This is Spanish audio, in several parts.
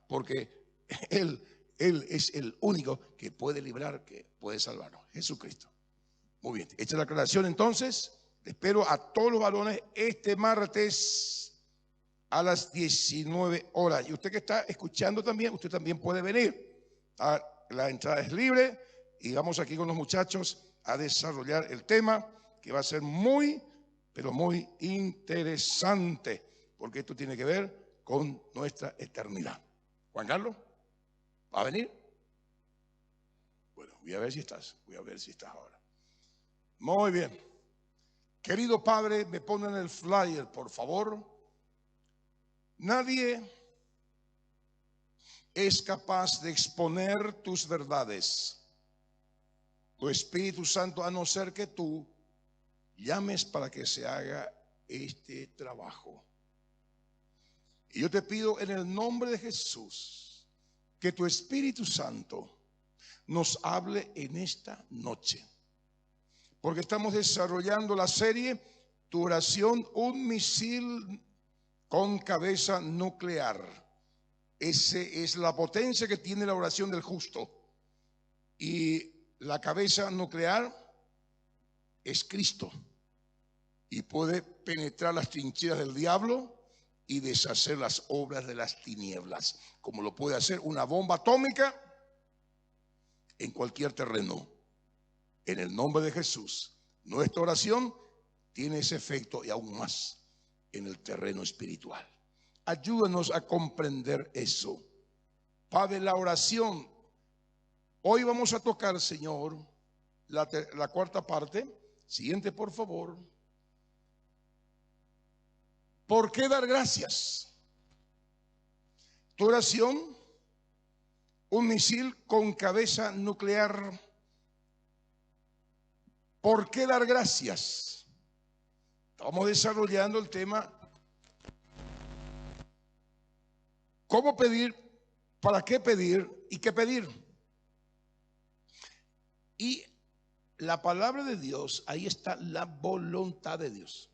porque Él es el único que puede librar, que puede salvarnos, Jesucristo. Muy bien, hecha la aclaración entonces, espero a todos los varones este martes a las 19 horas. Y usted que está escuchando también, usted también puede venir. La entrada es libre y vamos aquí con los muchachos a desarrollar el tema que va a ser muy, pero muy interesante, porque esto tiene que ver con nuestra eternidad. Juan Carlos, ¿va a venir? Bueno, voy a ver si estás ahora. Muy bien. Querido Padre, me ponen el flyer, por favor. Nadie es capaz de exponer tus verdades, tu Espíritu Santo, a no ser que tú llames para que se haga este trabajo. Y yo te pido en el nombre de Jesús que tu Espíritu Santo nos hable en esta noche, porque estamos desarrollando la serie Tu oración, un misil con cabeza nuclear. Esa es la potencia que tiene la oración del justo. Y la cabeza nuclear es Cristo. Y puede penetrar las trincheras del diablo y deshacer las obras de las tinieblas, como lo puede hacer una bomba atómica en cualquier terreno. En el nombre de Jesús, nuestra oración tiene ese efecto y aún más en el terreno espiritual. Ayúdanos a comprender eso. Padre, la oración. Hoy vamos a tocar, Señor, la cuarta parte. Siguiente, por favor. ¿Por qué dar gracias? Tu oración, un misil con cabeza nuclear. ¿Por qué dar gracias? Estamos desarrollando el tema ¿cómo pedir? ¿Para qué pedir? ¿Y qué pedir? Y la palabra de Dios, ahí está la voluntad de Dios.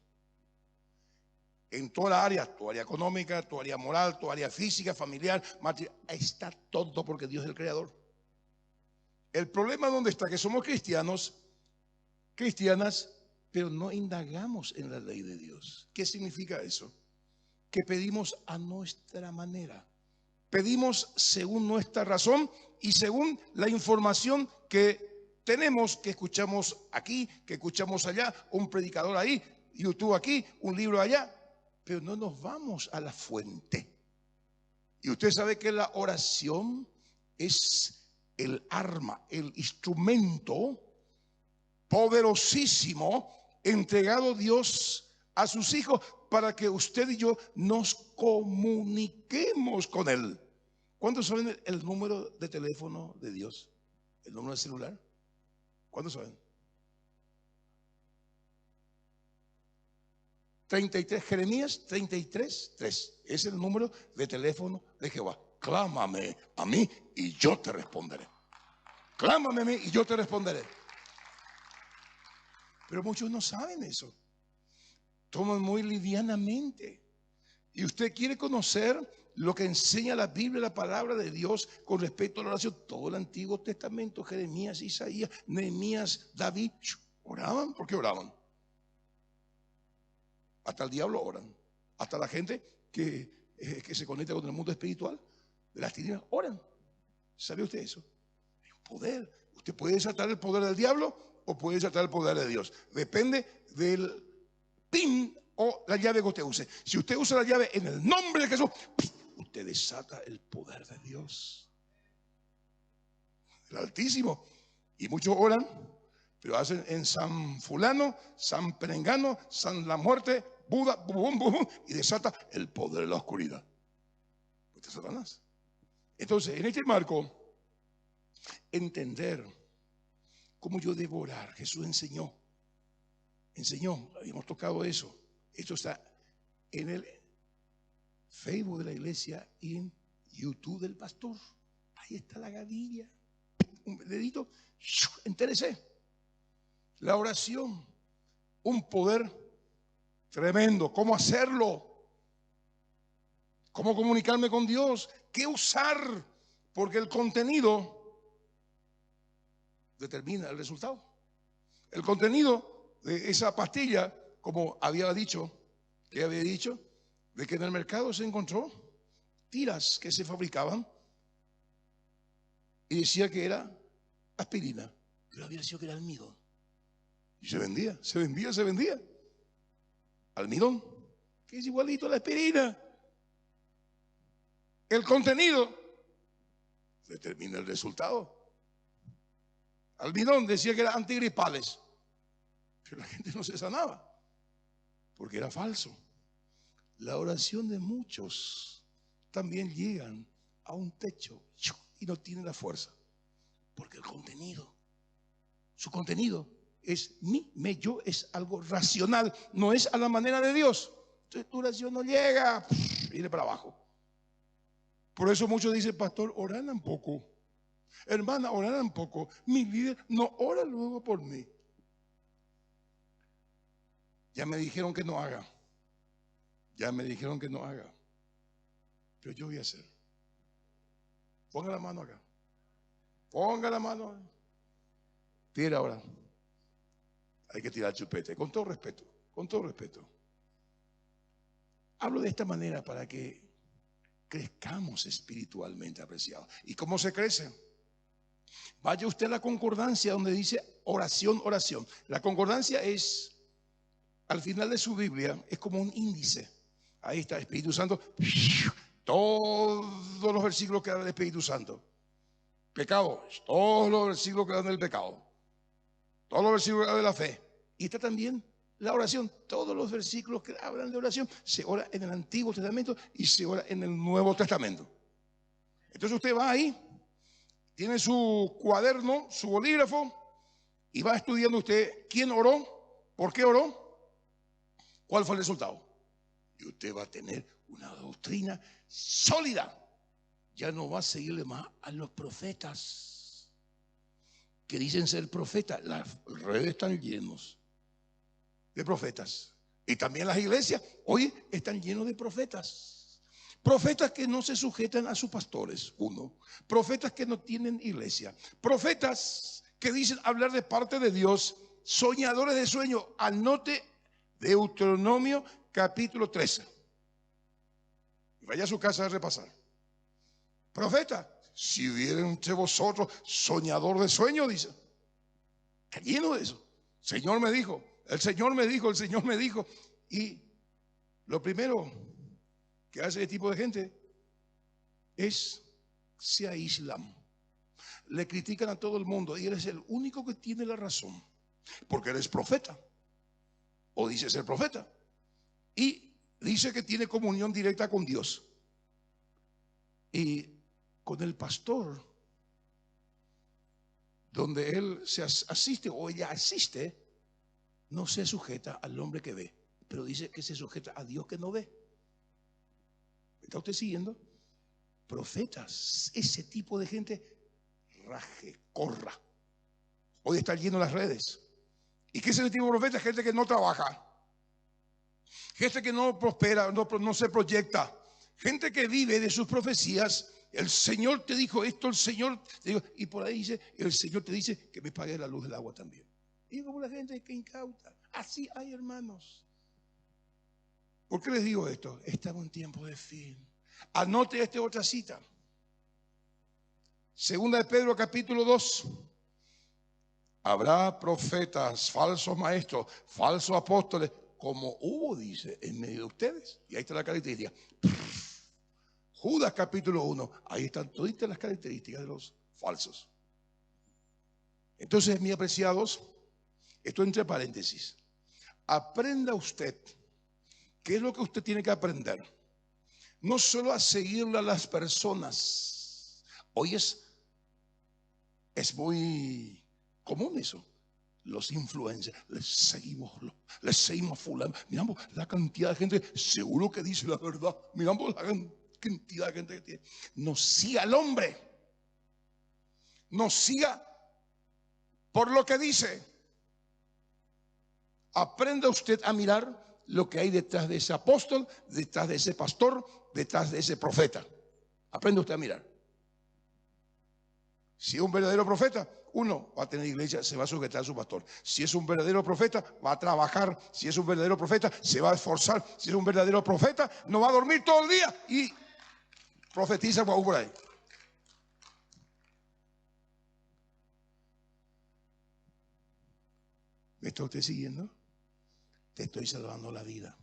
En toda la área, tu área económica, tu área moral, tu área física, familiar, material, ahí está todo porque Dios es el creador. El problema donde está, que somos cristianas, pero no indagamos en la ley de Dios. ¿Qué significa eso? Que pedimos a nuestra manera. Pedimos según nuestra razón y según la información que tenemos, que escuchamos aquí, que escuchamos allá, un predicador ahí, YouTube aquí, un libro allá, pero no nos vamos a la fuente. Y usted sabe que la oración es el arma, el instrumento poderosísimo entregado Dios a sus hijos para que usted y yo nos comuniquemos con Él. ¿Cuántos saben el número de teléfono de Dios? ¿El número de celular? ¿Cuántos saben? 33, Jeremías 33:3. Es el número de teléfono de Jehová. Clámame a mí y yo te responderé. Clámame a mí y yo te responderé. Pero muchos no saben eso. Toman muy livianamente. Y usted quiere conocer lo que enseña la Biblia, la palabra de Dios con respecto a la oración. Todo el Antiguo Testamento, Jeremías, Isaías, Nehemías, David, oraban. ¿Por qué oraban? Hasta el diablo oran. Hasta la gente que se conecta con el mundo espiritual de las tinieblas oran. ¿Sabe usted eso? Hay un poder. Usted puede desatar el poder del diablo o puede desatar el poder de Dios. Depende del pin o la llave que usted use. Si usted usa la llave en el nombre de Jesús, usted desata el poder de Dios, el Altísimo. Y muchos oran, pero hacen en San Fulano, San Perengano, San la Muerte, Buda, bum, bum, bum, y desata el poder de la oscuridad. Usted es Satanás. Entonces, en este marco, entender cómo yo debo orar. Jesús enseñó, habíamos tocado eso. Esto está en el Facebook de la iglesia y en YouTube del pastor. Ahí está la gavilla. Un dedito, entérese. La oración, un poder tremendo. ¿Cómo hacerlo? ¿Cómo comunicarme con Dios? qué usar, porque el contenido determina el resultado. El contenido de esa pastilla, como había dicho, de que en el mercado se encontró tiras que se fabricaban y decía que era aspirina, pero había sido que era almidón. Y se vendía. Almidón, que es igualito a la aspirina. El contenido determina el resultado. Almidón decía que era antigripales, pero la gente no se sanaba porque era falso. La oración de muchos también llegan a un techo y no tienen la fuerza, porque el contenido, su contenido es yo, es algo racional, no es a la manera de Dios. Entonces tu oración no llega, viene para abajo. Por eso muchos dicen, pastor, oran un poco, hermana, oran un poco, mi líder no ora luego por mí. Ya me dijeron que no haga. Pero yo voy a hacer. Ponga la mano acá. Tira ahora. Hay que tirar chupete, con todo respeto. Hablo de esta manera para que crezcamos espiritualmente, apreciados. ¿Y cómo se crece? Vaya usted a la concordancia donde dice oración. La concordancia es, al final de su Biblia, es como un índice. Ahí está, Espíritu Santo. Todos los versículos que hablan del Espíritu Santo. Pecado, todos los versículos que hablan del pecado. Todos los versículos que hablan de la fe. Y está también la oración. Todos los versículos que hablan de oración se ora en el Antiguo Testamento y se ora en el Nuevo Testamento. Entonces usted va ahí, tiene su cuaderno, su bolígrafo y va estudiando usted quién oró, por qué oró, cuál fue el resultado. Y usted va a tener una doctrina sólida. Ya no va a seguirle más a los profetas que dicen ser profetas. Las redes están llenos de profetas. Y también las iglesias hoy están llenos de profetas. Profetas que no se sujetan a sus pastores, uno. Profetas que no tienen iglesia. Profetas que dicen hablar de parte de Dios. Soñadores de sueño. Anote Deuteronomio capítulo 13. Vaya a su casa a repasar. Profeta, si hubiera entre vosotros soñador de sueño, dice. Está lleno de eso. Señor me dijo, el Señor me dijo. Y lo primero que hace este tipo de gente es se aíslan. Le critican a todo el mundo y eres el único que tiene la razón. Porque eres profeta. O dice ser profeta. Y dice que tiene comunión directa con Dios. Y con el pastor, donde él se asiste o ella asiste, no se sujeta al hombre que ve, pero dice que se sujeta a Dios que no ve. ¿Está usted siguiendo? Profetas, ese tipo de gente, raje, corra. Hoy está lleno las redes. ¿Y qué es ese tipo de profeta? Gente que no trabaja, gente que no prospera, no se proyecta, gente que vive de sus profecías. El Señor te dijo esto, el Señor te dijo, y por ahí dice, el Señor te dice que me pague la luz del agua también. Y como la gente que incauta, así hay, hermanos. ¿Por qué les digo esto? Estamos en tiempo de fin. Anote esta otra cita. Segunda de Pedro capítulo 2. Habrá profetas, falsos maestros, falsos apóstoles, como hubo, dice, en medio de ustedes. Y ahí está la característica. Judas capítulo 1, ahí están todas las características de los falsos. Entonces, mis apreciados, esto entre paréntesis. Aprenda usted, ¿qué es lo que usted tiene que aprender? No solo a seguirle a las personas. Hoy es muy común eso. Los influencers, les seguimos a fulano. Miramos la cantidad de gente, seguro que dice la verdad. Miramos la cantidad de gente que tiene. No siga al hombre. No siga por lo que dice. Aprenda usted a mirar lo que hay detrás de ese apóstol, detrás de ese pastor, detrás de ese profeta. Aprende usted a mirar. Si es un verdadero profeta, uno va a tener iglesia, se va a sujetar a su pastor. Si es un verdadero profeta, va a trabajar. Si es un verdadero profeta, se va a esforzar. Si es un verdadero profeta, no va a dormir todo el día y profetiza por ahí. ¿Me está usted siguiendo? Te estoy salvando la vida.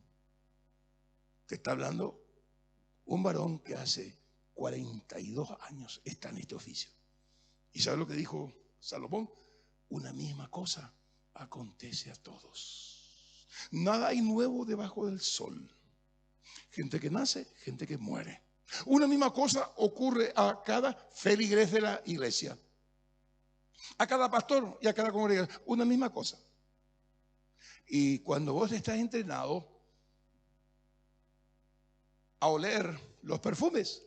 Te está hablando un varón que hace 42 años está en este oficio. ¿Y sabe lo que dijo Salomón? Una misma cosa acontece a todos. Nada hay nuevo debajo del sol. Gente que nace, gente que muere. Una misma cosa ocurre a cada feligrés de la iglesia, a cada pastor y a cada congregación. Una misma cosa. Y cuando vos estás entrenado a oler los perfumes,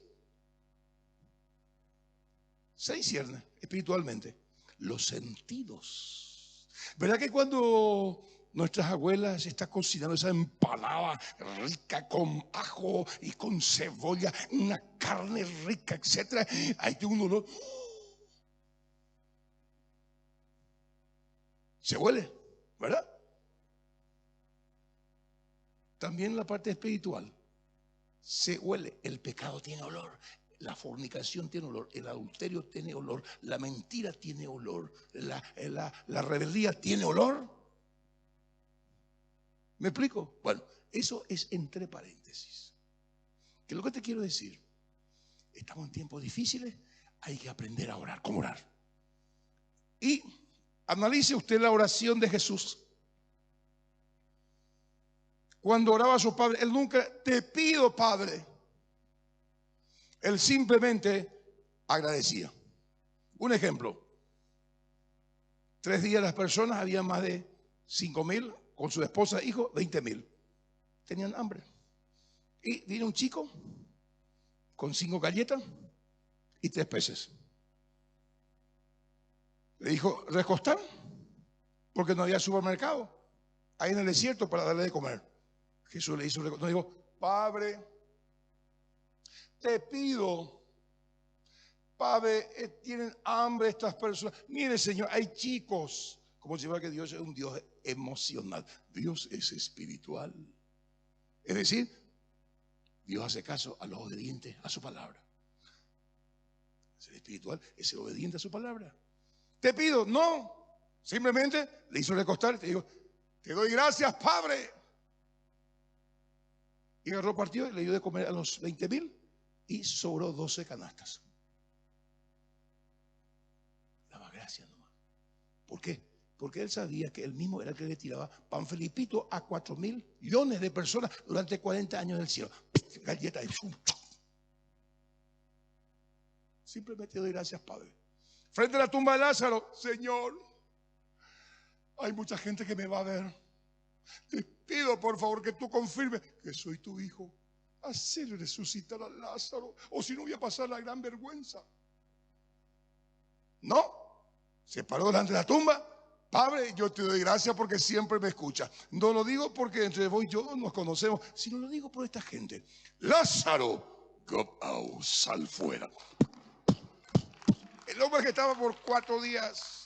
se discierne espiritualmente los sentidos. ¿Verdad que cuando nuestras abuelas están cocinando esa empanada rica con ajo y con cebolla, una carne rica, etcétera, hay que un olor? Se huele, ¿verdad? También la parte espiritual se huele. El pecado tiene olor. La fornicación tiene olor, el adulterio tiene olor, la mentira tiene olor, la rebeldía tiene olor. ¿Me explico? Bueno, eso es entre paréntesis. ¿Qué es lo que te quiero decir? Estamos en tiempos difíciles, hay que aprender a orar. ¿Cómo orar? Y analice usted la oración de Jesús. Cuando oraba a su Padre, Él nunca, te pido, Padre. Él simplemente agradecía. Un ejemplo. 3 días las personas, había más de 5,000, con su esposa e hijo, 20,000. Tenían hambre. Y vino un chico con 5 galletas y 3 peces. Le dijo, recostar, porque no había supermercado ahí en el desierto para darle de comer. Jesús le hizo recostar. Dijo, Padre, te pido, Padre, tienen hambre estas personas. Mire, Señor, hay chicos. Como si fuera que Dios es un Dios emocional. Dios es espiritual. Es decir, Dios hace caso a los obedientes a su palabra. Es el espiritual, es el obediente a su palabra. Te pido, no. Simplemente le hizo recostar y te digo, te doy gracias, Padre. Y agarró partido y le dio de comer a los 20,000. Y sobró 12 canastas. Daba gracias nomás. ¿Por qué? Porque él sabía que él mismo era el que le tiraba pan felipito a 4,000 millones de personas durante 40 años del cielo. Galleta y simplemente doy gracias, Padre. Frente a la tumba de Lázaro, Señor, hay mucha gente que me va a ver. Te pido por favor que tú confirmes que soy tu hijo. Hacer resucitar a Lázaro, o si no voy a pasar la gran vergüenza. No, se paró delante de la tumba. Padre, yo te doy gracias porque siempre me escuchas. No lo digo porque entre vos y yo nos conocemos, sino lo digo por esta gente. Lázaro, go out, sal fuera. El hombre que estaba por 4 días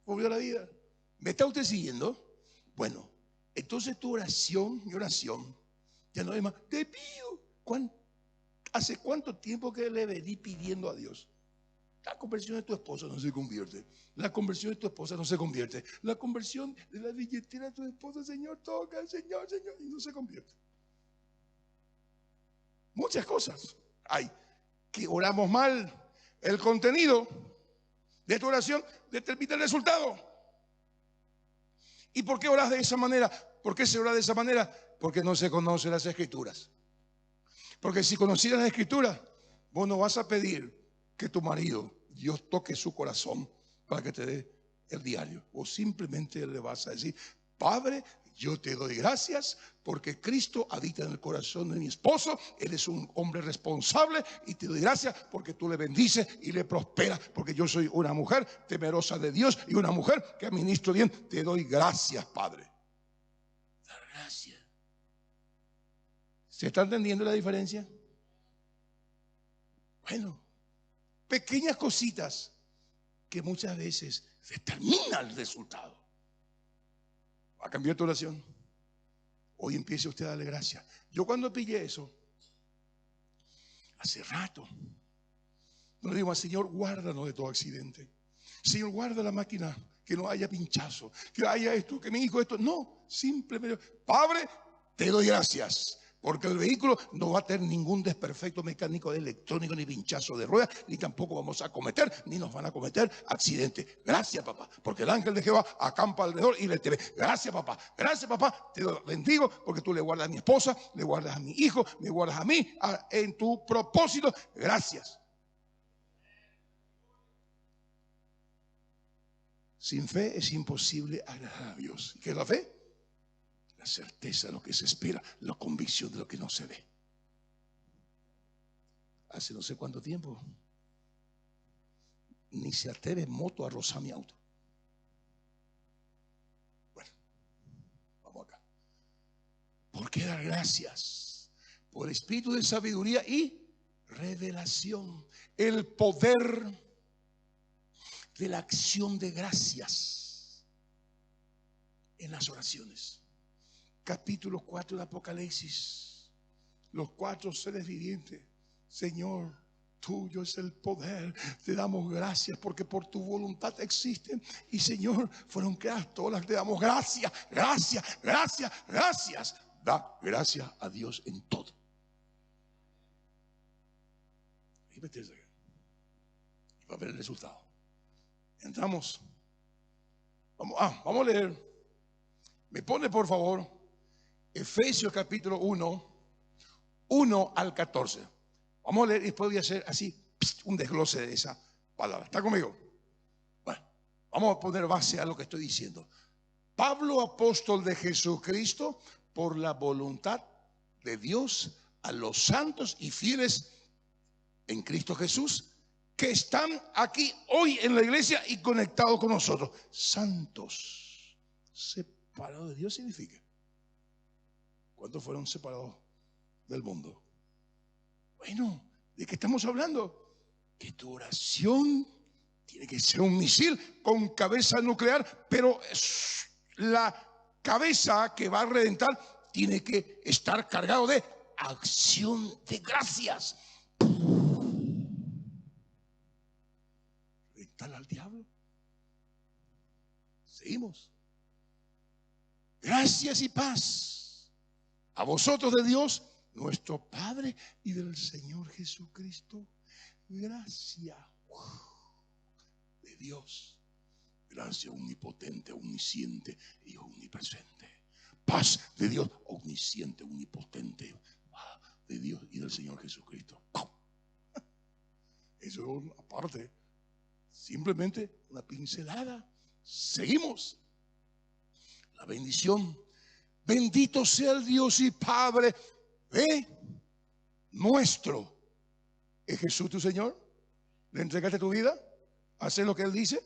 volvió a la vida. ¿Me está usted siguiendo? Bueno, entonces tu oración, mi oración, ya no es más, te pido. ¿Hace cuánto tiempo que le vení pidiendo a Dios? La conversión de tu esposa no se convierte. La conversión de tu esposa no se convierte. La conversión de la billetera de tu esposa, Señor, toca, Señor, y no se convierte. Muchas cosas hay que oramos mal. El contenido de tu oración determina el resultado. ¿Y por qué oras de esa manera? ¿Por qué se ora de esa manera? Porque no se conocen las Escrituras. Porque si conocieras las Escrituras, vos no vas a pedir que tu marido, Dios toque su corazón para que te dé el diario. O simplemente le vas a decir, Padre, yo te doy gracias porque Cristo habita en el corazón de mi esposo. Él es un hombre responsable y te doy gracias porque tú le bendices y le prosperas. Porque yo soy una mujer temerosa de Dios y una mujer que administro bien. Te doy gracias, Padre. Dar gracias. ¿Se está entendiendo la diferencia? Bueno, pequeñas cositas que muchas veces determinan el resultado. ¿Va a cambiar tu oración? Hoy empiece usted a darle gracias. Yo cuando pillé eso, hace rato, no le digo al Señor, guárdanos de todo accidente. Señor, guarda la máquina, que no haya pinchazo, que haya esto, que mi hijo esto. No, simplemente, Padre, te doy gracias. Porque el vehículo no va a tener ningún desperfecto mecánico, electrónico, ni pinchazo de ruedas, ni tampoco vamos a cometer, ni nos van a cometer accidentes. Gracias, papá, porque el ángel de Jehová acampa alrededor y le teme. Gracias, papá, te bendigo, porque tú le guardas a mi esposa, le guardas a mi hijo, me guardas a mí, en tu propósito. Gracias. Sin fe es imposible agradar a Dios. ¿Qué es la fe? La certeza de lo que se espera, la convicción de lo que no se ve. Hace no sé cuánto tiempo ni se atreve moto a rozar mi auto. Bueno, vamos acá. ¿Por qué dar gracias? Por el espíritu de sabiduría y revelación. El poder de la acción de gracias en las oraciones. Capítulo 4 de Apocalipsis. Los 4 seres vivientes. Señor, tuyo es el poder. Te damos gracias porque por tu voluntad existen. Y Señor, fueron creadas todas. Te damos gracias, gracias, gracias, gracias. Da gracias a Dios en todo. Y va a ver el resultado. Entramos. Vamos a leer. Me pone por favor Efesios capítulo 1 al 14. Vamos a leer y después voy a hacer así un desglose de esa palabra. ¿Está conmigo? Bueno, vamos a poner base a lo que estoy diciendo. Pablo, apóstol de Jesucristo, por la voluntad de Dios, a los santos y fieles en Cristo Jesús, que están aquí hoy en la iglesia y conectados con nosotros. Santos, separados de Dios significa. ¿Cuántos fueron separados del mundo? Bueno, ¿de qué estamos hablando? Que tu oración tiene que ser un misil con cabeza nuclear, pero la cabeza que va a reventar tiene que estar cargado de acción de gracias. ¿Reventar al diablo? Seguimos. Gracias y paz a vosotros de Dios, nuestro Padre, y del Señor Jesucristo. Gracia de Dios. Gracia omnipotente, omnisciente y omnipresente. Paz de Dios, omnisciente, omnipotente, de Dios y del Señor Jesucristo. Eso aparte, simplemente una pincelada. Seguimos. La bendición. Bendito sea el Dios y Padre de nuestro. ¿Es Jesús tu Señor? ¿Le entregaste tu vida? ¿Haces lo que Él dice?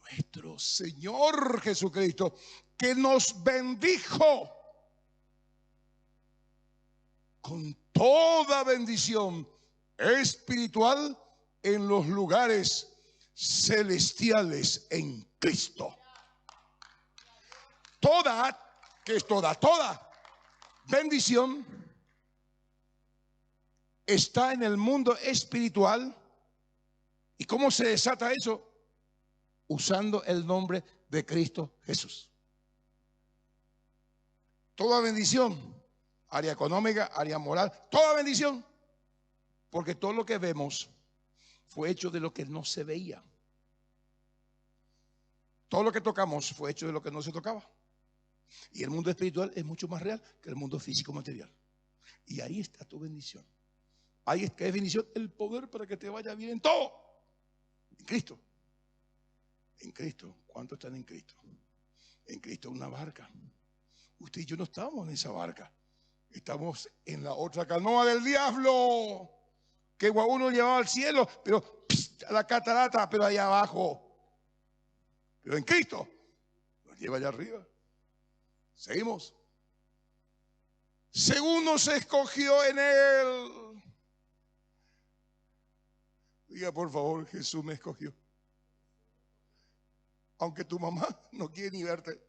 Nuestro Señor Jesucristo, que nos bendijo con toda bendición espiritual en los lugares celestiales en Cristo. ¿Qué es toda bendición? Está en el mundo espiritual. ¿Y cómo se desata eso? Usando el nombre de Cristo Jesús. Toda bendición, área económica, área moral, toda bendición, porque todo lo que vemos fue hecho de lo que no se veía. Todo lo que tocamos fue hecho de lo que no se tocaba. Y el mundo espiritual es mucho más real que el mundo físico material. Y ahí está tu bendición. Ahí es que es bendición, el poder para que te vaya bien en todo. En Cristo. En Cristo. ¿Cuántos están en Cristo? En Cristo una barca. Usted y yo no estamos en esa barca. Estamos en la otra canoa del diablo. Que uno llevaba al cielo, pero a la catarata, pero allá abajo. Pero en Cristo nos lleva allá arriba. Seguimos. Según nos escogió en Él Diga por favor, Jesús me escogió. Aunque tu mamá no quiere ni verte,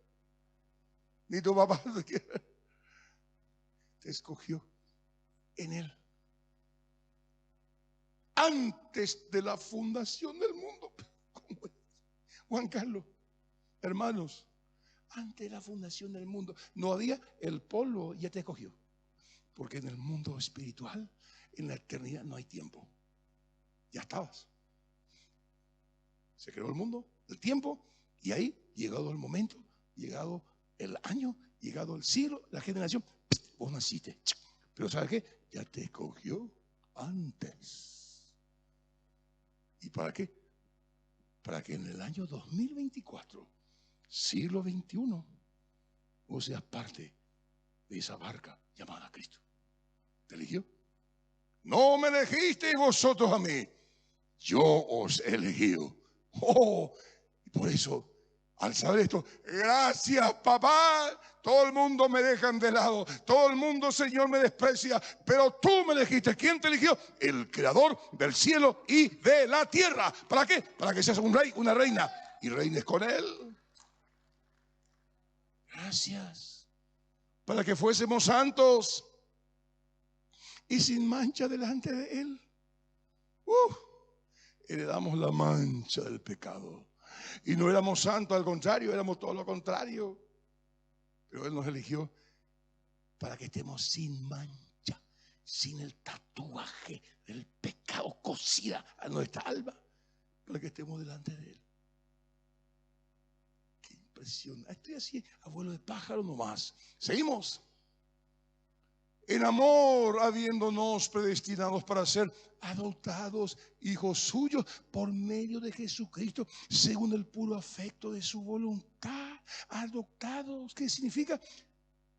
ni tu papá te quiere, te escogió en Él. Antes de la fundación del mundo. Juan Carlos, hermanos, antes de la fundación del mundo no había, el polvo ya te escogió. Porque en el mundo espiritual, en la eternidad, no hay tiempo. Ya estabas. Se creó el mundo, el tiempo, y ahí, llegado el momento, llegado el año, llegado el siglo, la generación, vos naciste. Pero ¿sabes qué? Ya te escogió antes. ¿Y para qué? Para que en el año 2024, siglo XXI, vos seas parte de esa barca llamada Cristo. ¿Te eligió? No me elegisteis vosotros a mí, yo os he elegido. Oh, y por eso, al saber esto, gracias papá, todo el mundo me dejan de lado, todo el mundo, Señor, me desprecia, pero tú me elegiste. ¿Quién te eligió? El creador del cielo y de la tierra. ¿Para qué? Para que seas un rey, una reina, y reines con él. Gracias. Para que fuésemos santos y sin mancha delante de él. Heredamos la mancha del pecado. Y no éramos santos, al contrario, éramos todo lo contrario. Pero Él nos eligió para que estemos sin mancha, sin el tatuaje del pecado cosida a nuestra alma, para que estemos delante de Él. Qué impresionante. Estoy así, abuelo de pájaro nomás. Seguimos. En amor, habiéndonos predestinados para ser adoptados hijos suyos por medio de Jesucristo, según el puro afecto de su voluntad. Adoptados, ¿qué significa?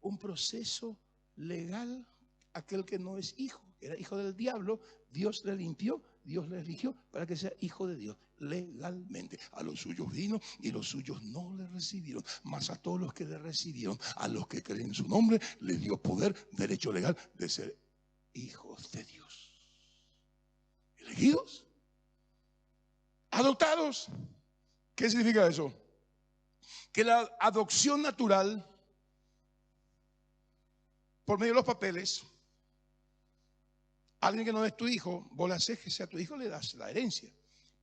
Un proceso legal. Aquel que no es hijo, era hijo del diablo, Dios le limpió, Dios le eligió para que sea hijo de Dios legalmente. A los suyos vino y los suyos no le recibieron, mas a todos los que le recibieron, a los que creen en su nombre, les dio poder, derecho legal de ser hijos de Dios. Elegidos, adoptados. ¿Qué significa eso? Que la adopción natural, por medio de los papeles, alguien que no es tu hijo, vos le haces que sea tu hijo, le das la herencia,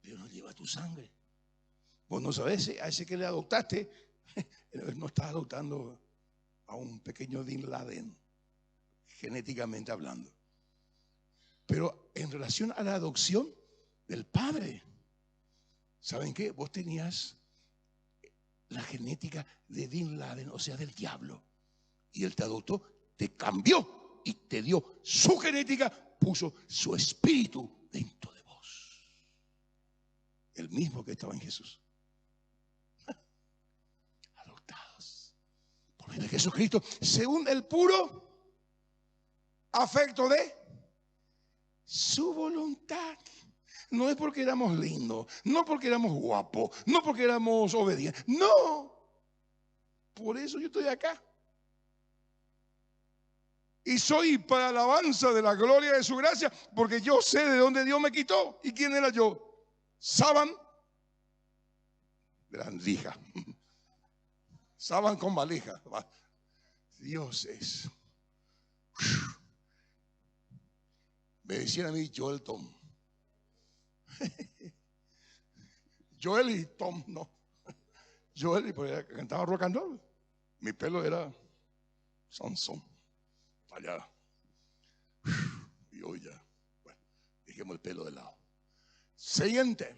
pero no lleva tu sangre. Vos no sabés, a ese que le adoptaste, no estás adoptando a un pequeño Bin Laden, genéticamente hablando. Pero en relación a la adopción del padre, ¿saben qué? Vos tenías la genética de Bin Laden, o sea, del diablo. Y él te adoptó, te cambió y te dio su genética, puso su espíritu dentro de vos. El mismo que estaba en Jesús. Adoptados por medio de Jesucristo, según el puro afecto de su voluntad. No es porque éramos lindos, no porque éramos guapos, no porque éramos obedientes. No. Por eso yo estoy acá. Y soy para alabanza de la gloria de su gracia, porque yo sé de dónde Dios me quitó. ¿Y quién era yo? Saban de la valija. Saban con valija. Dios es. Me decían a mí Joel Tom. Joel y Tom, no. Joel, y porque cantaba rock and roll. Mi pelo era Sansón. Allá. Y hoy ya, bueno, dejemos el pelo de lado. Siguiente.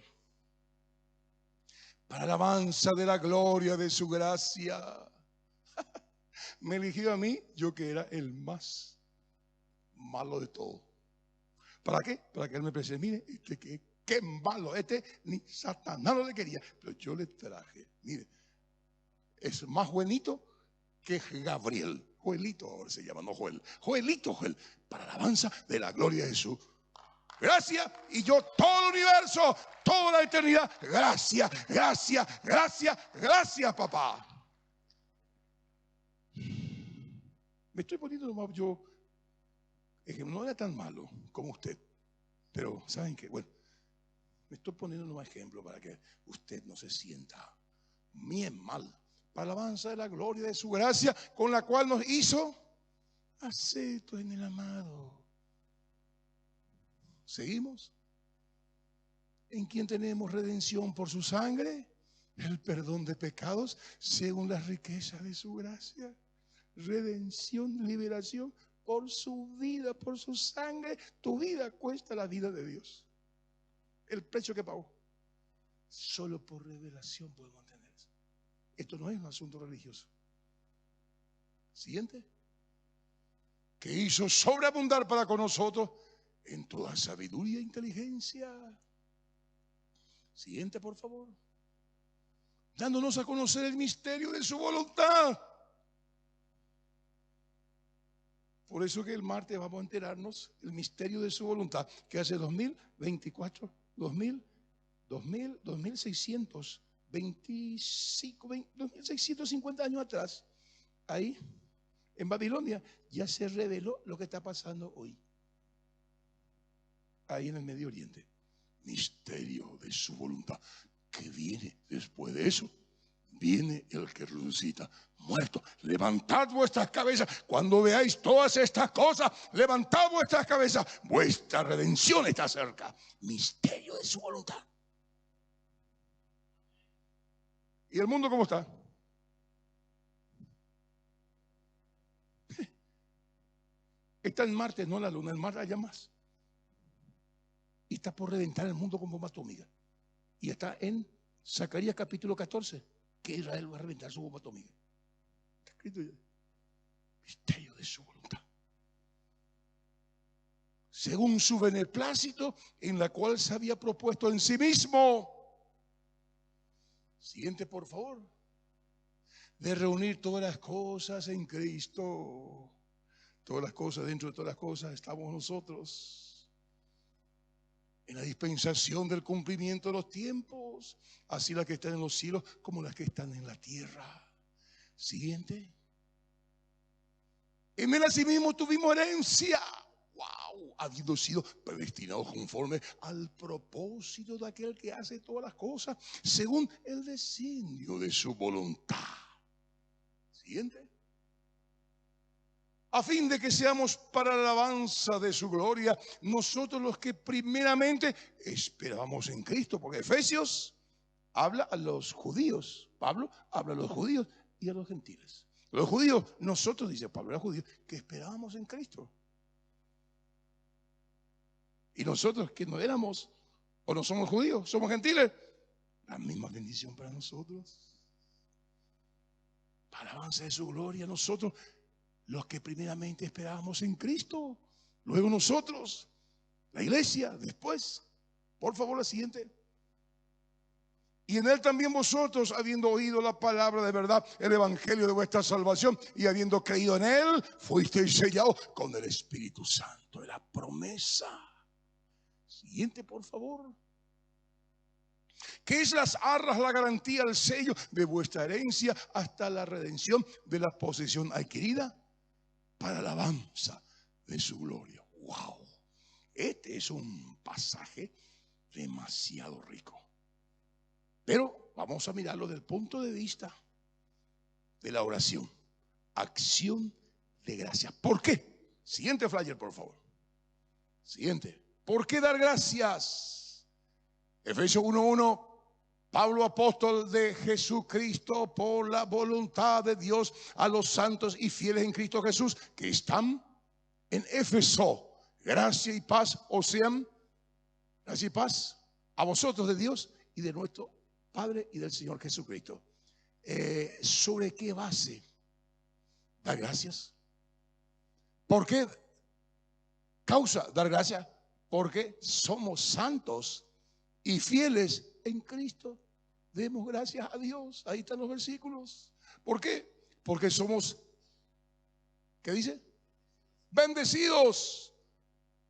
Para alabanza de la gloria de su gracia. Me eligió a mí, yo que era el más malo de todo. ¿Para qué? Para que él me presente. Mire, qué malo, ni Satanás no le quería. Pero yo le traje, mire, es más buenito que Gabriel. Joelito ahora se llama, no Joel. Joelito, Joel, para la alabanza de la gloria de su gracia. Y yo todo el universo, toda la eternidad, gracias, gracias, gracias, gracias, papá. Me estoy poniendo nomás yo, es que no era tan malo como usted. Pero, ¿saben qué? Bueno, Me estoy poniendo un ejemplo para que usted no se sienta bien mal. Para la alabanza de la gloria de su gracia, con la cual nos hizo aceptos en el amado. ¿Seguimos? En quien tenemos redención por su sangre, el perdón de pecados, según las riquezas de su gracia. Redención, liberación por su vida, por su sangre. Tu vida cuesta la vida de Dios. El precio que pagó. Solo por revelación podemos entender eso. Esto no es un asunto religioso. Siguiente. Que hizo sobreabundar para con nosotros en toda sabiduría e inteligencia. Siguiente, por favor. Dándonos a conocer el misterio de su voluntad. Por eso que el martes vamos a enterarnos el misterio de su voluntad, que hace 2650 años atrás, ahí en Babilonia, ya se reveló lo que está pasando hoy. Ahí en el Medio Oriente. Misterio de su voluntad. Que viene después de eso. Viene el que resucita muerto. Levantad vuestras cabezas. Cuando veáis todas estas cosas, levantad vuestras cabezas. Vuestra redención está cerca. Misterio de su voluntad. ¿Y el mundo cómo está? Está en Marte, no en la Luna. En Marte haya más. Y está por reventar el mundo con bomba atómica. Y está en Zacarías capítulo 14, que Israel va a reventar su bomba atómica. Está escrito ya. Misterio de su voluntad. Según su beneplácito, en la cual se había propuesto en sí mismo. Siguiente, por favor. De reunir todas las cosas en Cristo. Todas las cosas, dentro de todas las cosas estamos nosotros. En la dispensación del cumplimiento de los tiempos, así las que están en los cielos como las que están en la tierra. Siguiente. En él asimismo tuvimos herencia. Wow, habiendo sido predestinados conforme al propósito de aquel que hace todas las cosas según el designio de su voluntad. Siguiente. A fin de que seamos para la alabanza de su gloria, nosotros los que primeramente esperábamos en Cristo, porque Efesios habla a los judíos, Pablo habla a los judíos y a los gentiles. Los judíos, nosotros, dice Pablo, los judíos, que esperábamos en Cristo. Y nosotros que no éramos, o no somos judíos, somos gentiles, la misma bendición para nosotros. Para la alabanza de su gloria, nosotros los que primeramente esperábamos en Cristo, luego nosotros, la iglesia, después, por favor la siguiente. Y en él también vosotros, habiendo oído la palabra de verdad, el evangelio de vuestra salvación, y habiendo creído en él, fuisteis sellados con el Espíritu Santo de la promesa. Siguiente, por favor. Que es las arras, la garantía, el sello de vuestra herencia hasta la redención de la posesión adquirida para la alabanza de su gloria. Wow, este es un pasaje demasiado rico. Pero vamos a mirarlo desde el punto de vista de la oración. Acción de gracias. ¿Por qué? Siguiente flyer, por favor. Siguiente. ¿Por qué dar gracias? Efesios 1:1. Pablo, apóstol de Jesucristo, por la voluntad de Dios, a los santos y fieles en Cristo Jesús, que están en Éfeso. Gracia y paz os sean, gracia y paz a vosotros de Dios y de nuestro Padre y del Señor Jesucristo. ¿Sobre qué base dar gracias? ¿Por qué causa dar gracias? Porque somos santos y fieles en Cristo. Demos gracias a Dios. Ahí están los versículos. ¿Por qué? Porque somos, ¿qué dice? Bendecidos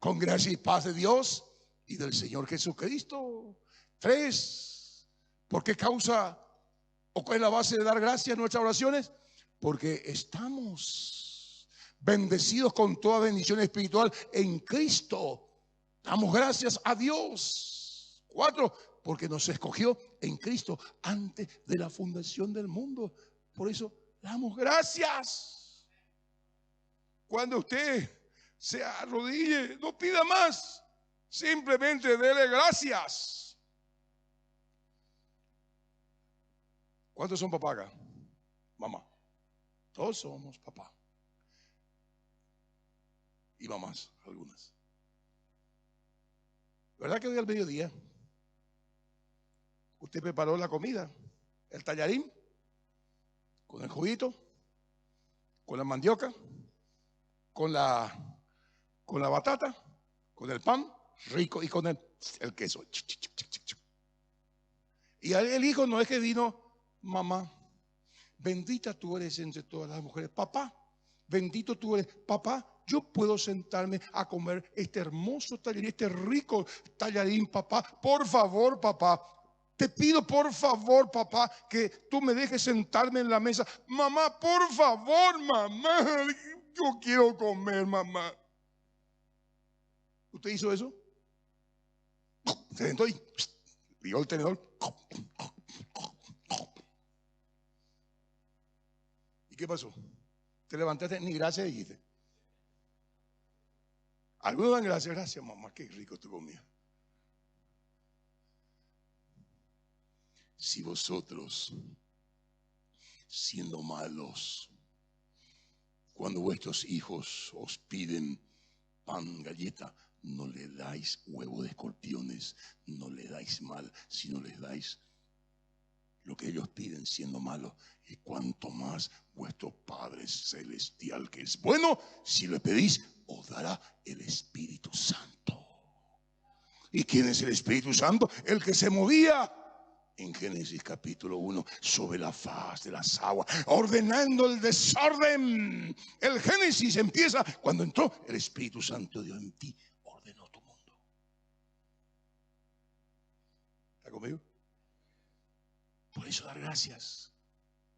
con gracia y paz de Dios y del Señor Jesucristo. 3. ¿Por qué causa o cuál es la base de dar gracias en nuestras oraciones? Porque estamos bendecidos con toda bendición espiritual en Cristo. Damos gracias a Dios. 4, porque nos escogió en Cristo antes de la fundación del mundo. Por eso damos gracias. Cuando usted se arrodille, no pida más, simplemente dele gracias. ¿Cuántos son papá acá? Mamá. Todos somos papá. Y mamás, algunas. ¿Verdad que hoy al mediodía usted preparó la comida? El tallarín, con el juguito, con la mandioca, con la batata, con el pan rico y con el queso. Y el hijo no es que vino, mamá, bendita tú eres entre todas las mujeres. Papá, bendito tú eres. Papá, yo puedo sentarme a comer este hermoso tallarín, este rico tallarín, papá. Por favor, papá. Te pido por favor, papá, que tú me dejes sentarme en la mesa. Mamá, por favor, mamá. Yo quiero comer, mamá. ¿Usted hizo eso? Se sentó y tiró el tenedor. ¿Y qué pasó? Te levantaste, ni gracias dijiste. Algunos dan gracias, gracias mamá, qué rico tu comida. Si vosotros, siendo malos, cuando vuestros hijos os piden pan, galleta, no le dais huevo de escorpiones, no le dais mal, sino les dais lo que ellos piden siendo malos. Y cuanto más vuestro Padre Celestial, que es bueno, si le pedís, os dará el Espíritu Santo. ¿Y quién es el Espíritu Santo? El que se movía en Génesis capítulo 1 sobre la faz de las aguas, ordenando el desorden. El Génesis empieza cuando entró el Espíritu Santo de Dios en ti, ordenó tu mundo. ¿Está conmigo? Por eso dar gracias.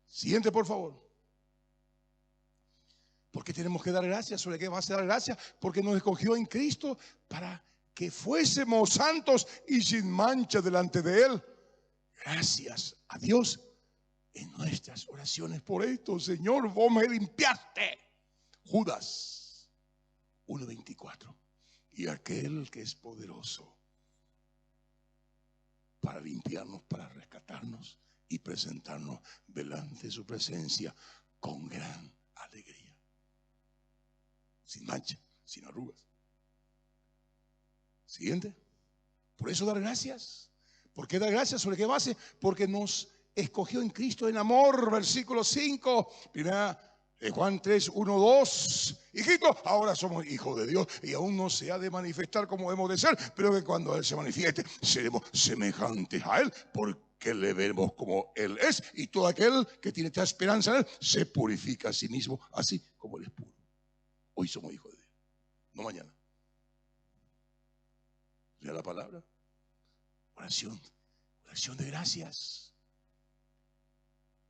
Siguiente, por favor. ¿Por qué tenemos que dar gracias? ¿Sobre qué va a dar gracias? Porque nos escogió en Cristo para que fuésemos santos y sin mancha delante de Él. Gracias a Dios en nuestras oraciones. Por esto, Señor, vos me limpiaste. Judas 1:24. Y aquel que es poderoso para limpiarnos, para rescatarnos y presentarnos delante de su presencia con gran alegría, sin mancha, sin arrugas. Siguiente. Por eso dar gracias. ¿Por qué dar gracias? ¿Sobre qué base? Porque nos escogió en Cristo en amor. Versículo 5, primera Juan 3, 1, 2. Hijitos, ahora somos hijos de Dios y aún no se ha de manifestar como hemos de ser, pero que cuando Él se manifieste seremos semejantes a Él, porque le veremos como Él es, y todo aquel que tiene esta esperanza en Él se purifica a sí mismo, así como Él es puro. Hoy somos hijos de Dios, no mañana. Lea la palabra. Oración de gracias.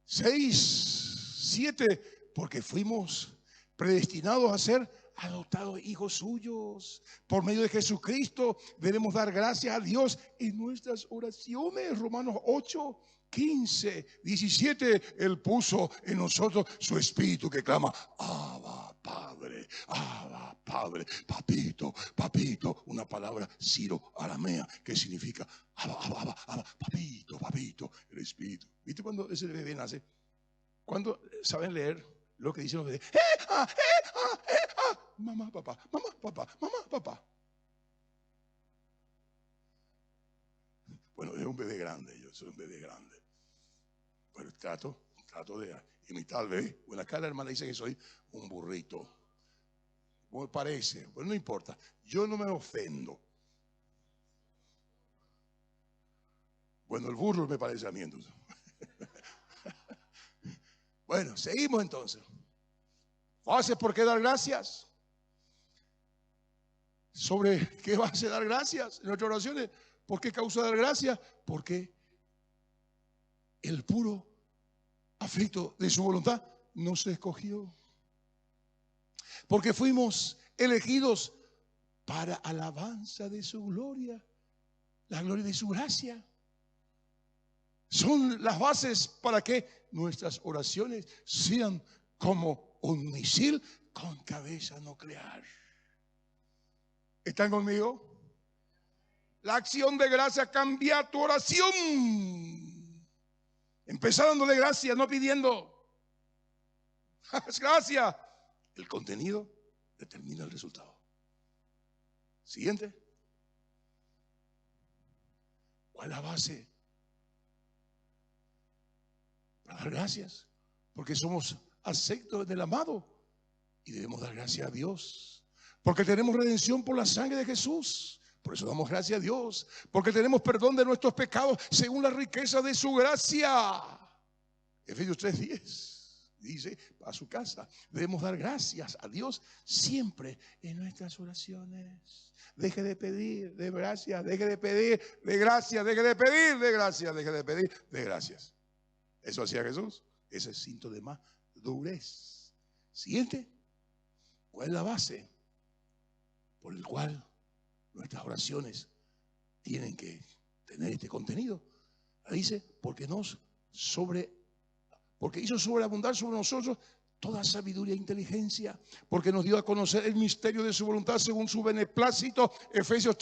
6, 7, porque fuimos predestinados a ser adoptados hijos suyos. Por medio de Jesucristo debemos dar gracias a Dios en nuestras oraciones. Romanos 8, 15, 17, Él puso en nosotros su espíritu que clama, Abba, Padre, Abba, Padre, papito, papito, una palabra siro-aramea que significa Abba, Abba, Abba, papito, papito, el espíritu. ¿Viste cuando ese bebé nace? Cuando saben leer lo que dicen los bebés, mamá, papá, mamá, papá, mamá, papá. Bueno, es un bebé grande, yo soy un bebé grande. Pero trato de imitar al bebé. Bueno, acá la hermana dice que soy un burrito. ¿Cómo me parece? Bueno, no importa. Yo no me ofendo. Bueno, el burro me parece a mí entonces. Bueno, seguimos entonces. ¿Base por qué dar gracias? ¿Sobre qué base dar gracias en nuestras oraciones? ¿Por qué causa dar gracias? Porque el puro afecto de su voluntad nos escogió. Porque fuimos elegidos para alabanza de su gloria. la gloria de su gracia. Son las bases para que nuestras oraciones sean como un misil con cabeza nuclear. ¿Están conmigo? La acción de gracia cambia tu oración. Empezar dándole gracias, no pidiendo. Gracias. El contenido determina el resultado. Siguiente. ¿Cuál es la base para dar gracias? Porque somos aceptos del amado y debemos dar gracias a Dios. Porque tenemos redención por la sangre de Jesús. Por eso damos gracias a Dios. Porque tenemos perdón de nuestros pecados según la riqueza de su gracia. Efesios 3:10 dice, a su casa, debemos dar gracias a Dios siempre en nuestras oraciones. Deje de pedir de gracias, deje de pedir de gracias, deje de pedir de gracias, deje de pedir de gracias. Eso hacía Jesús. Ese es síntoma de madurez. Siguiente. ¿Cuál es la base por el cual nuestras oraciones tienen que tener este contenido? Dice, porque hizo sobreabundar sobre nosotros toda sabiduría e inteligencia, porque nos dio a conocer el misterio de su voluntad según su beneplácito. Efesios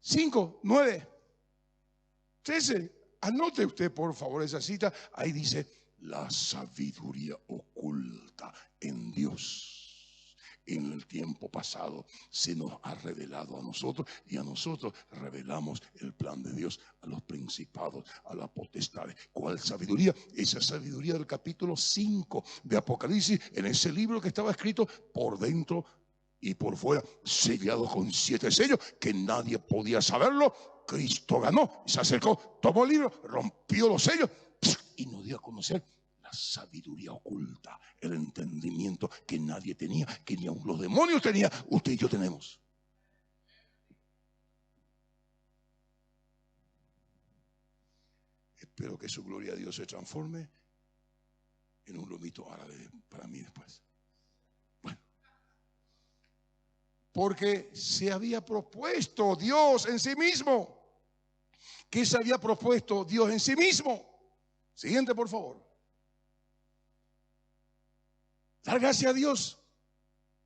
3:5-9-13. Anote usted por favor esa cita. Ahí dice, la sabiduría oculta en Dios en el tiempo pasado se nos ha revelado a nosotros, y a nosotros revelamos el plan de Dios a los principados, a las potestades. ¿Cuál sabiduría? Esa sabiduría del capítulo 5 de Apocalipsis, en ese libro que estaba escrito por dentro y por fuera, sellado con 7 sellos, que nadie podía saberlo. Cristo ganó, se acercó, tomó el libro, rompió los sellos y nos dio a conocer la sabiduría oculta, el entendimiento que nadie tenía, que ni aun los demonios tenían, usted y yo tenemos. Espero que su gloria a Dios se transforme en un lomito árabe para mí después. Bueno, porque se había propuesto Dios en sí mismo. ¿Qué se había propuesto Dios en sí mismo? Siguiente, por favor. Dar gracias a Dios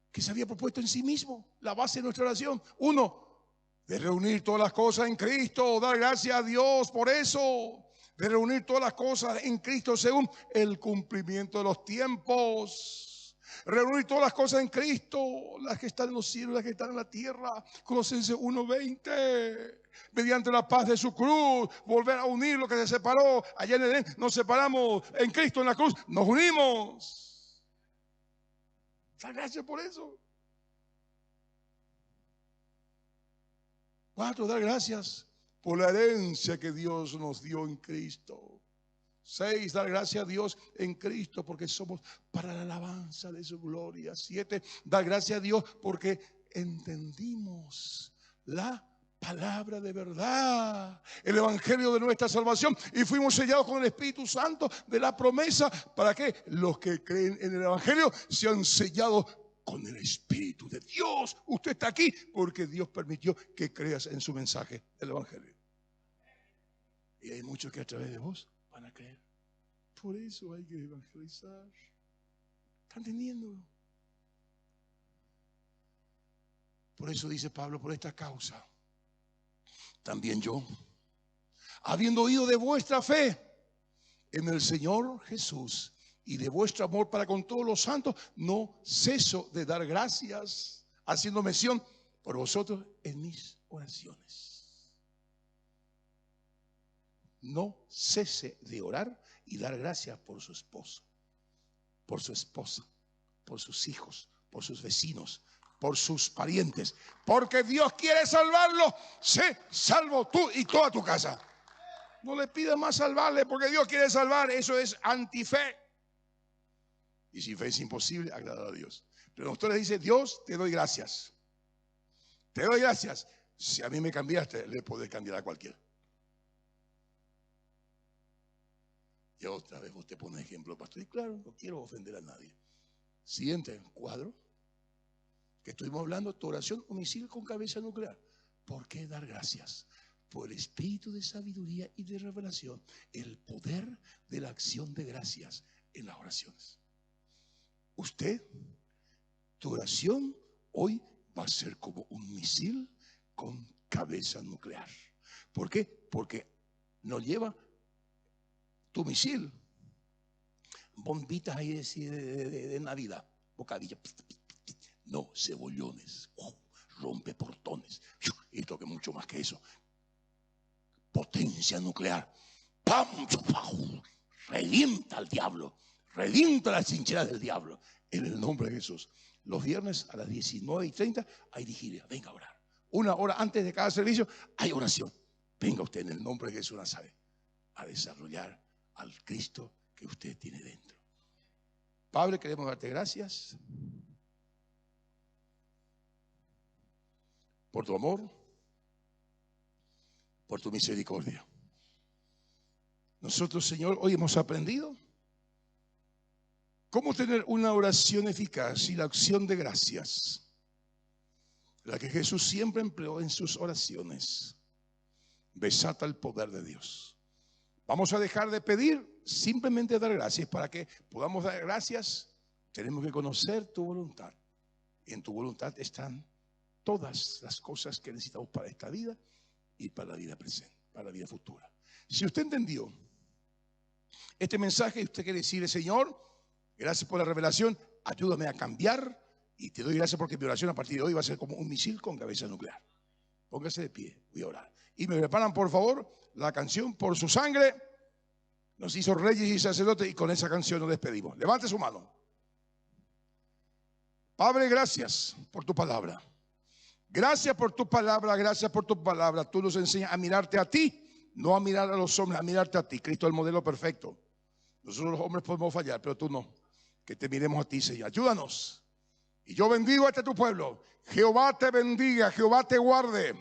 que se había propuesto en sí mismo. La base de nuestra oración. 1, de reunir todas las cosas en Cristo. Dar gracias a Dios por eso. De reunir todas las cosas en Cristo según el cumplimiento de los tiempos. Reunir todas las cosas en Cristo, las que están en los cielos, las que están en la tierra. Colosenses 1:20. Mediante la paz de su cruz, volver a unir lo que se separó. Allá en Edén nos separamos, en Cristo en la cruz nos unimos. Dar gracias por eso. 4, dar gracias por la herencia que Dios nos dio en Cristo. 6, dar gracias a Dios en Cristo porque somos para la alabanza de su gloria. 7, dar gracias a Dios porque entendimos la palabra de verdad, el evangelio de nuestra salvación, y fuimos sellados con el Espíritu Santo de la promesa. ¿Para que los que creen en el evangelio sean sellados con el Espíritu de Dios? Usted está aquí porque Dios permitió que creas en su mensaje, el evangelio. Y hay muchos que a través de vos van a creer. Por eso hay que evangelizar. ¿Están entendiendo? Por eso dice Pablo, por esta causa también yo, habiendo oído de vuestra fe en el Señor Jesús y de vuestro amor para con todos los santos, no ceso de dar gracias, haciendo mención por vosotros en mis oraciones. No cese de orar y dar gracias por su esposo, por su esposa, por sus hijos, por sus vecinos, por sus parientes, porque Dios quiere salvarlo. Sé salvo tú y toda tu casa. No le pidas más salvarle porque Dios quiere salvar. Eso es antife. Y sin fe es imposible agradar a Dios. Pero usted le dice, Dios, te doy gracias. Te doy gracias. Si a mí me cambiaste, le podés cambiar a cualquiera. Y otra vez usted pone ejemplo, pastor. Y claro, no quiero ofender a nadie. Siguiente cuadro. Que estuvimos hablando, tu oración o misil con cabeza nuclear. ¿Por qué dar gracias? Por el espíritu de sabiduría y de revelación, el poder de la acción de gracias en las oraciones. Usted, tu oración hoy va a ser como un misil con cabeza nuclear. ¿Por qué? Porque nos lleva tu misil, bombitas ahí de Navidad, bocadillo, no, cebollones, rompe portones, esto que mucho más que eso, potencia nuclear, ¡pam! Revienta al diablo, revienta las trincheras del diablo, en el nombre de Jesús. Los viernes a las 19:30 hay vigilia, venga a orar. 1 hora antes de cada servicio hay oración. Venga usted en el nombre de Jesús Nazaret a desarrollar al Cristo que usted tiene dentro. Padre, queremos darte gracias por tu amor, por tu misericordia. Nosotros, Señor, hoy hemos aprendido cómo tener una oración eficaz y la acción de gracias, la que Jesús siempre empleó en sus oraciones, desata el poder de Dios. Vamos a dejar de pedir, simplemente dar gracias. Para que podamos dar gracias, tenemos que conocer tu voluntad. Y en tu voluntad están todas las cosas que necesitamos para esta vida y para la vida presente, para la vida futura. Si usted entendió este mensaje y usted quiere decirle: Señor, gracias por la revelación, ayúdame a cambiar, y te doy gracias porque mi oración a partir de hoy va a ser como un misil con cabeza nuclear. Póngase de pie, voy a orar. Y me preparan, por favor, la canción Por su sangre nos hizo reyes y sacerdotes, y con esa canción nos despedimos. Levante su mano. Padre, gracias por tu palabra. Gracias por tu palabra, gracias por tu palabra. Tú nos enseñas a mirarte a ti, no a mirar a los hombres, a mirarte a ti. Cristo es el modelo perfecto. Nosotros los hombres podemos fallar, pero tú no. Que te miremos a ti, Señor. Ayúdanos. Y yo bendigo a este tu pueblo. Jehová te bendiga, Jehová te guarde.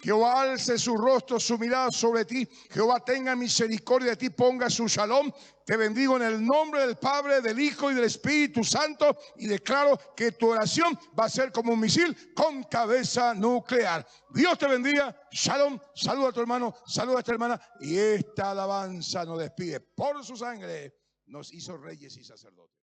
Jehová alce su rostro, su mirada sobre ti. Jehová tenga misericordia de ti, ponga su shalom. Te bendigo en el nombre del Padre, del Hijo y del Espíritu Santo. Y declaro que tu oración va a ser como un misil con cabeza nuclear. Dios te bendiga. Shalom. Saluda a tu hermano, saluda a esta hermana. Y esta alabanza nos despide. Por su sangre nos hizo reyes y sacerdotes.